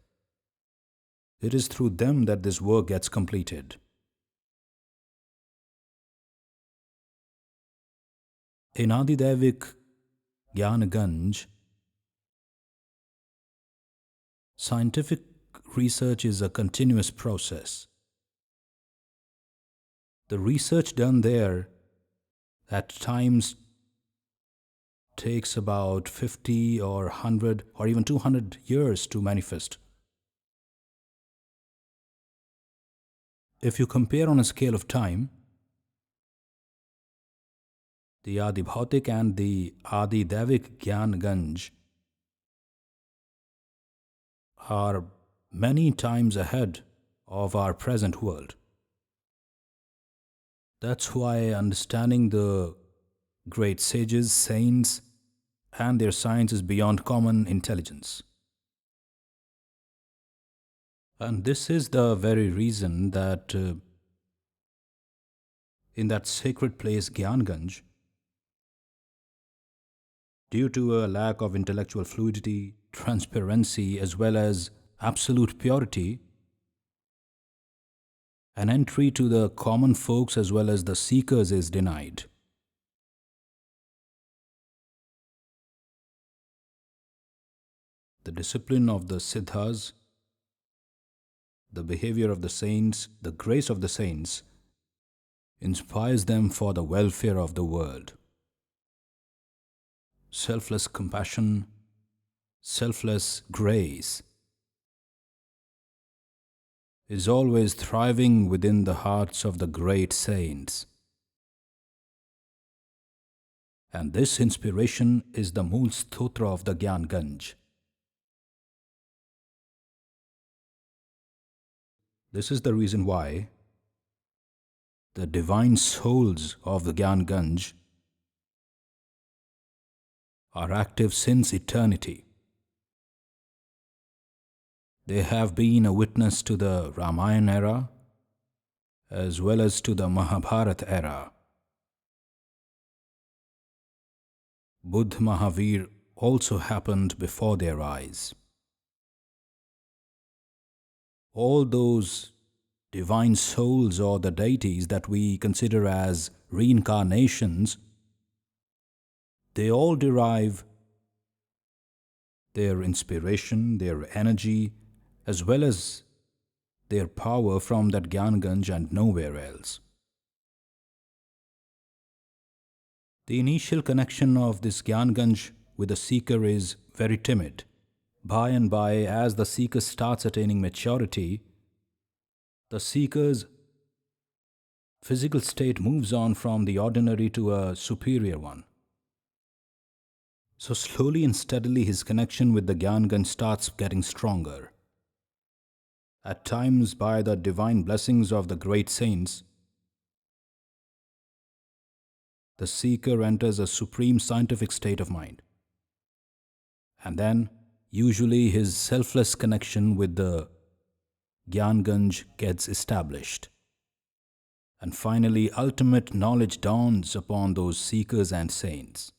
It is through them that this work gets completed. In Adidevik Jnanaganj, scientific research is a continuous process. The research done there at times takes about 50 or 100 or even 200 years to manifest. If you compare on a scale of time, the Adibhautik and the Adidevik Jnanaganj are many times ahead of our present world. That's why understanding the great sages, saints, and their science is beyond common intelligence. And this is the very reason that in that sacred place, Gyanganj, due to a lack of intellectual fluidity, transparency, as well as absolute purity, an entry to the common folks as well as the seekers is denied. The discipline of the Siddhas, the behavior of the saints, the grace of the saints inspires them for the welfare of the world. Selfless compassion, selfless grace is always thriving within the hearts of the great saints. And this inspiration is the Mool Stotra of the Gyanganj. This is the reason why the divine souls of the Gyanganj are active since eternity. They have been a witness to the Ramayana era as well as to the Mahabharata era. Buddha Mahavir also happened before their eyes. All those divine souls or the deities that we consider as reincarnations, they all derive their inspiration, their energy, as well as their power from that Gyanganj and nowhere else. The initial connection of this Gyanganj with the seeker is very timid. By and by, as the seeker starts attaining maturity, the seeker's physical state moves on from the ordinary to a superior one. So slowly and steadily his connection with the Gyanganj starts getting stronger. At times, by the divine blessings of the great saints, the seeker enters a supreme scientific state of mind. And then, usually his selfless connection with the Gyanganj gets established. And finally, ultimate knowledge dawns upon those seekers and saints.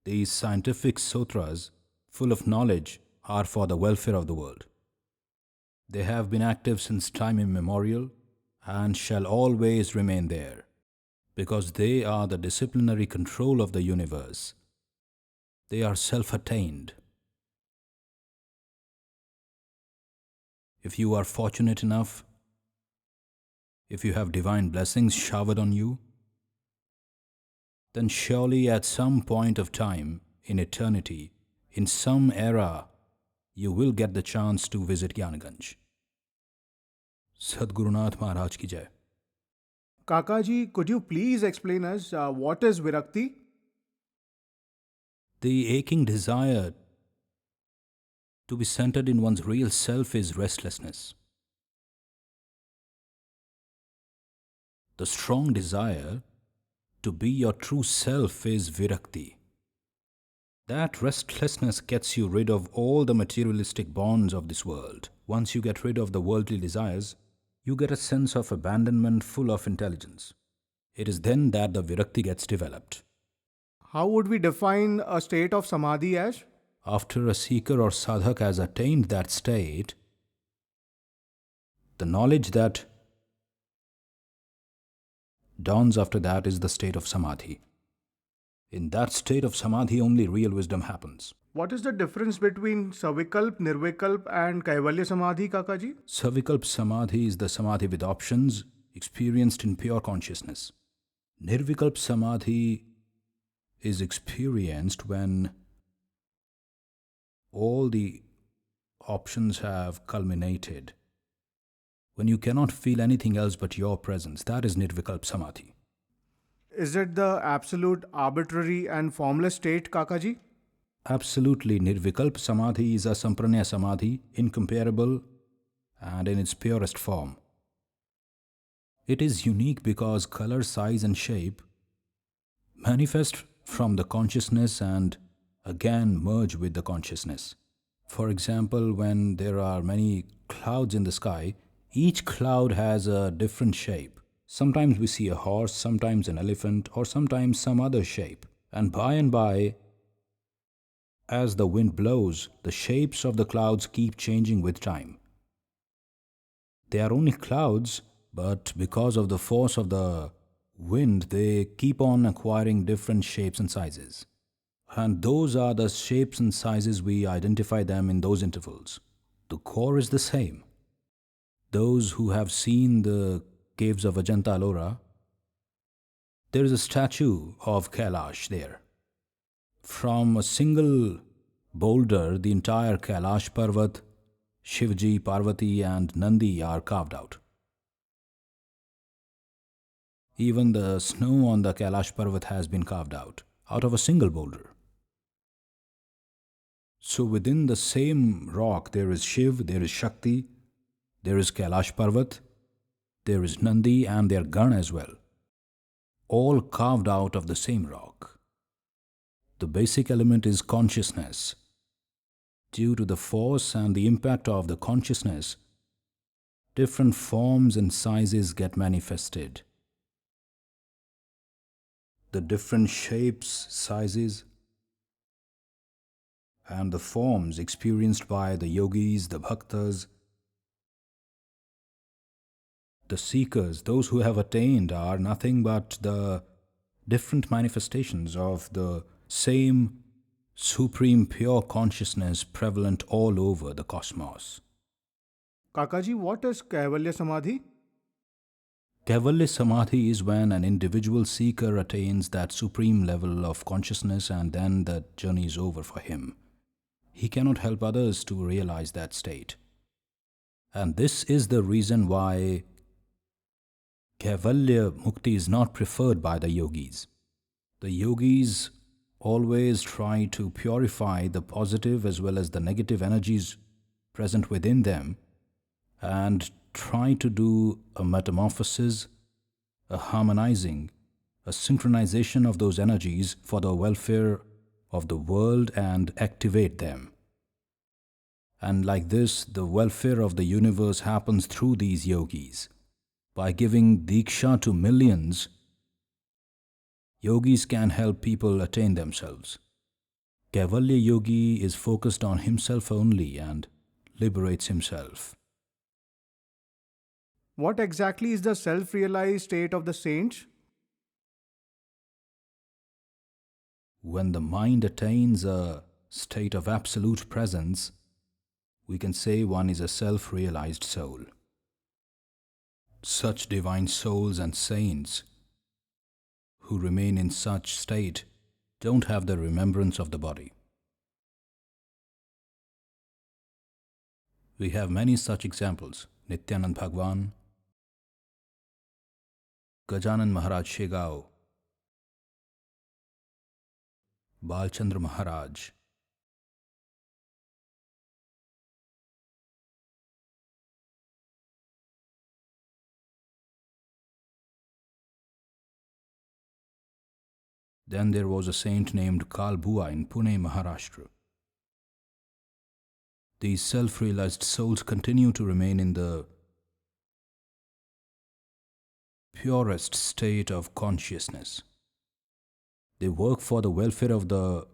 These scientific sutras, full of knowledge, are for the welfare of the world. They have been active since time immemorial and shall always remain there, because they are the disciplinary control of the universe. They are self-attained. If you are fortunate enough, if you have divine blessings showered on you, then surely at some point of time in eternity, in some era, you will get the chance to visit Jnanaganj. Sadgurunath Maharaj ki jai. Kakaji, could you please explain us what is Virakti? The aching desire to be centered in one's real self is restlessness. The strong desire to be your true self is virakti. That restlessness gets you rid of all the materialistic bonds of this world. Once you get rid of the worldly desires, you get a sense of abandonment full of intelligence. It is then that the virakti gets developed. How would we define a state of samadhi as? After a seeker or sadhak has attained that state, the knowledge that dawns after that is the state of samadhi. In that state of samadhi, only real wisdom happens. What is the difference between Savikalp, Nirvikalp and Kaivalya Samadhi, Kakaji? Savikalp samadhi is the samadhi with options experienced in pure consciousness. Nirvikalp samadhi is experienced when all the options have culminated. When you cannot feel anything else but your presence, that is Nirvikalp samadhi. Is it the absolute arbitrary and formless state, Kakaji? Absolutely, Nirvikalp samadhi is a sampranaya samadhi, incomparable and in its purest form. It is unique because color, size and shape manifest from the consciousness and again merge with the consciousness. For example, when there are many clouds in the sky, each cloud has a different shape. Sometimes we see a horse, sometimes an elephant, or sometimes some other shape. And by, as the wind blows, the shapes of the clouds keep changing with time. They are only clouds, but because of the force of the wind, they keep on acquiring different shapes and sizes. And those are the shapes and sizes we identify them in those intervals. The core is the same. Those who have seen the caves of Ajanta Ellora, there is a statue of Kailash there. From a single boulder, the entire Kailash Parvat, Shivji, Parvati and Nandi are carved out. Even the snow on the Kailash Parvat has been carved out of a single boulder. So within the same rock there is Shiv, there is Shakti, there is Kailash Parvat, there is Nandi and their Gan as well, all carved out of the same rock. The basic element is consciousness. Due to the force and the impact of the consciousness, different forms and sizes get manifested. The different shapes, sizes, and the forms experienced by the yogis, the bhaktas, the seekers, those who have attained, are nothing but the different manifestations of the same supreme pure consciousness prevalent all over the cosmos. Kakaji, what is Kaivalya Samadhi? Kaivalya Samadhi is when an individual seeker attains that supreme level of consciousness and then the journey is over for him. He cannot help others to realize that state. And this is the reason why Kaivalya Mukti is not preferred by the yogis. The yogis always try to purify the positive as well as the negative energies present within them and try to do a metamorphosis, a harmonizing, a synchronization of those energies for the welfare of the world and activate them. And like this, the welfare of the universe happens through these yogis. By giving Diksha to millions, yogis can help people attain themselves. Kaivalya Yogi is focused on himself only and liberates himself. What exactly is the self-realized state of the saints? When the mind attains a state of absolute presence, we can say one is a self-realized soul. Such divine souls and saints who remain in such state don't have the remembrance of the body. We have many such examples. Nityanand Bhagwan, Gajanan Maharaj Shegao, Balchandra Maharaj. Then there was a saint named Kalbua in Pune, Maharashtra. These self-realized souls continue to remain in the purest state of consciousness. They work for the welfare of the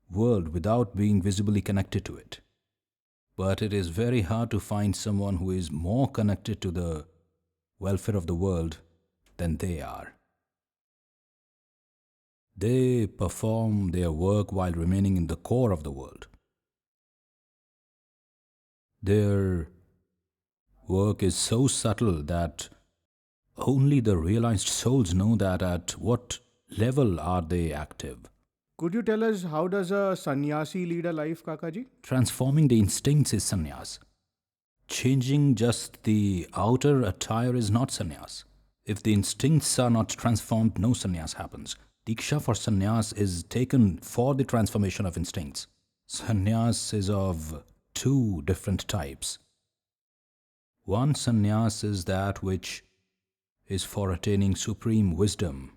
world without being visibly connected to it. But it is very hard to find someone who is more connected to the welfare of the world than they are. They perform their work while remaining in the core of the world. Their work is so subtle that only the realized souls know that at what level are they active. Could you tell us how does a sannyasi lead a life, Kakaji? Transforming the instincts is sannyas. Changing just the outer attire is not sannyas. If the instincts are not transformed, no sannyas happens. Diksha for sannyas is taken for the transformation of instincts. Sannyas is of two different types. One sannyas is that which is for attaining supreme wisdom,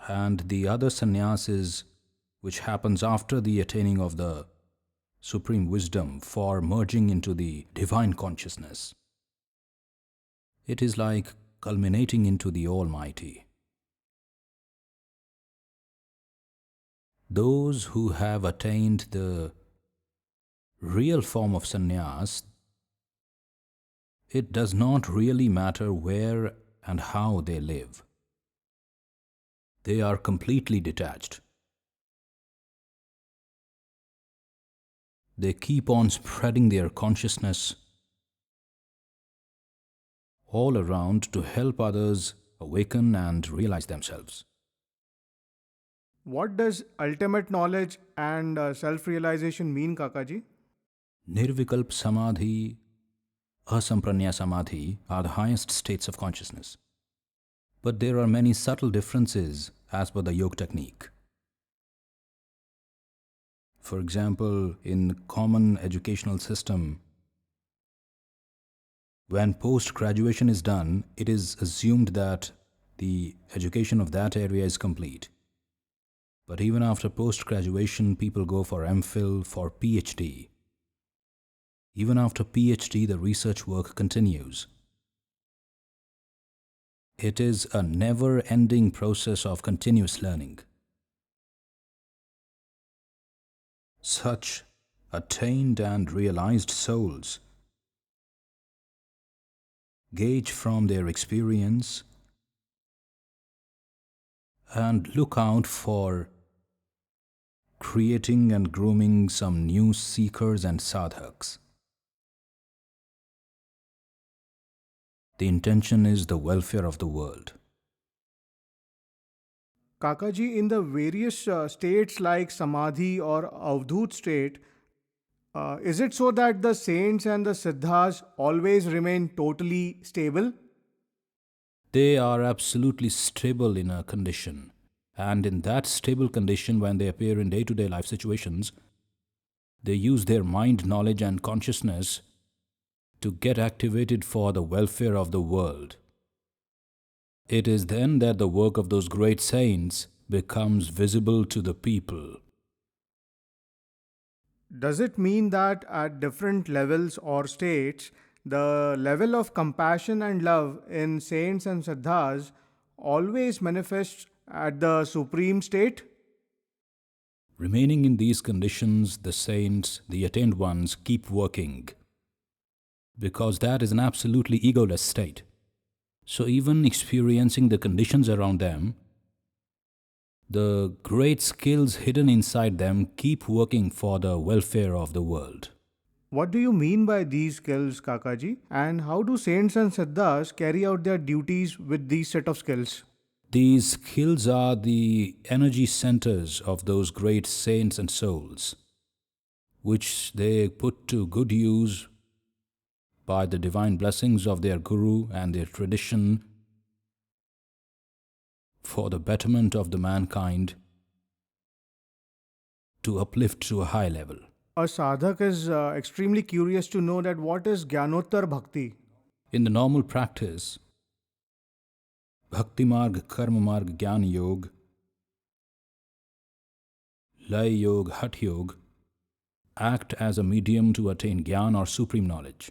and the other sannyas is which happens after the attaining of the supreme wisdom for merging into the divine consciousness. It is like culminating into the Almighty. Those who have attained the real form of sannyas, it does not really matter where and how they live. They are completely detached. They keep on spreading their consciousness all around to help others awaken and realize themselves. What does ultimate knowledge and self-realization mean, Kakaji? Nirvikalp Samadhi, Asampranya Samadhi are the highest states of consciousness. But there are many subtle differences as per the yoga technique. For example, in common educational system, when post-graduation is done, it is assumed that the education of that area is complete. But even after post-graduation, people go for MPhil, for PhD. Even after PhD, the research work continues. It is a never-ending process of continuous learning. Such attained and realized souls gauge from their experience and look out for creating and grooming some new seekers and sadhaks. The intention is the welfare of the world. Kakaji, in the various states like Samadhi or Avdhut state, is it so that the saints and the siddhas always remain totally stable? They are absolutely stable in a condition, and in that stable condition, when they appear in day-to-day life situations, they use their mind, knowledge and consciousness to get activated for the welfare of the world. It is then that the work of those great saints becomes visible to the people. Does it mean that at different levels or states, the level of compassion and love in saints and siddhas always manifests at the supreme state? Remaining in these conditions, the saints, the attained ones, keep working, because that is an absolutely egoless state. So even experiencing the conditions around them, the great skills hidden inside them keep working for the welfare of the world. What do you mean by these skills, Kakaji? And how do saints and siddhas carry out their duties with these set of skills? These skills are the energy centers of those great saints and souls, which they put to good use by the divine blessings of their guru and their tradition for the betterment of the mankind to uplift to a high level. A sadhak is extremely curious to know that what is Gyanottar Bhakti. In the normal practice, Bhakti Marg, Karma Marg, Gyan Yog, Lay Yog, Hat Yog act as a medium to attain Gyan or supreme knowledge.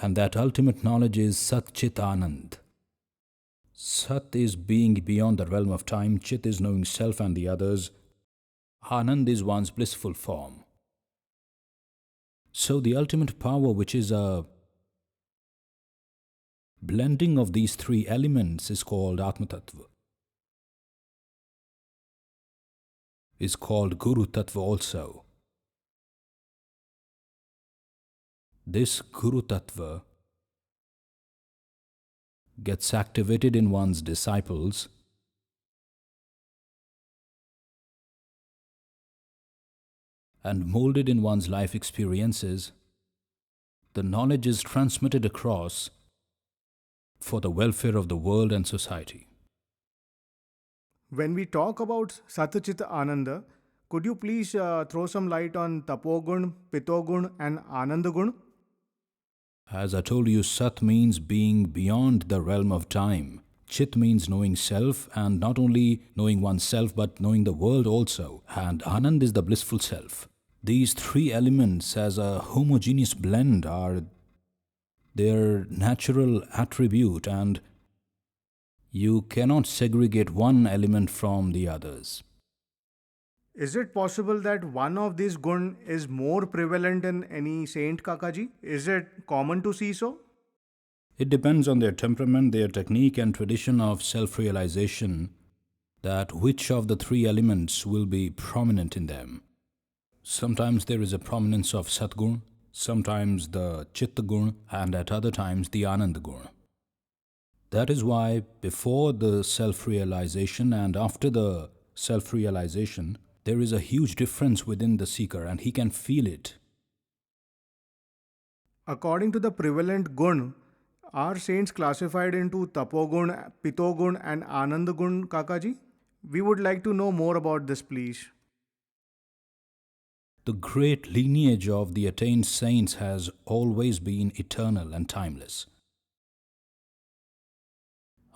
And that ultimate knowledge is Sat Chit Anand. Sat is being beyond the realm of time, Chit is knowing self and the others, Anand is one's blissful form. So the ultimate power, which is a blending of these three elements, is called Atma Tattva. Is called Guru Tattva also. This Guru Tattva gets activated in one's disciples and molded in one's life experiences. The knowledge is transmitted across for the welfare of the world and society. When we talk about Satchit Ananda, could you please throw some light on Tapogun, Pitogun, and Anandagun? As I told you, Sat means being beyond the realm of time. Chit means knowing self, and not only knowing oneself but knowing the world also. And Anand is the blissful self. These three elements as a homogeneous blend are their natural attribute, and you cannot segregate one element from the others. Is it possible that one of these gun is more prevalent in any saint, Kakaji? Is it common to see so? It depends on their temperament, their technique and tradition of self-realization, that which of the three elements will be prominent in them. Sometimes there is a prominence of Satgun, sometimes the Chittagun, and at other times the Anandagun. That is why before the self-realization and after the self-realization, there is a huge difference within the seeker and he can feel it. According to the prevalent gun, are saints classified into Tapogun, Pitogun, and Anandagun, Kakaji? We would like to know more about this, please. The great lineage of the attained saints has always been eternal and timeless.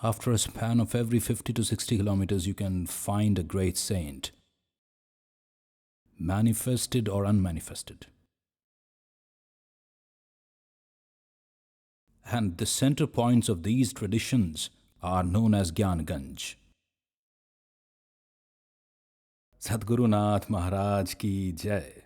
After a span of every 50 to 60 kilometers, you can find a great saint, manifested or unmanifested. And the center points of these traditions are known as Gyan-ganj. Sadguru Nath Maharaj ki Jai.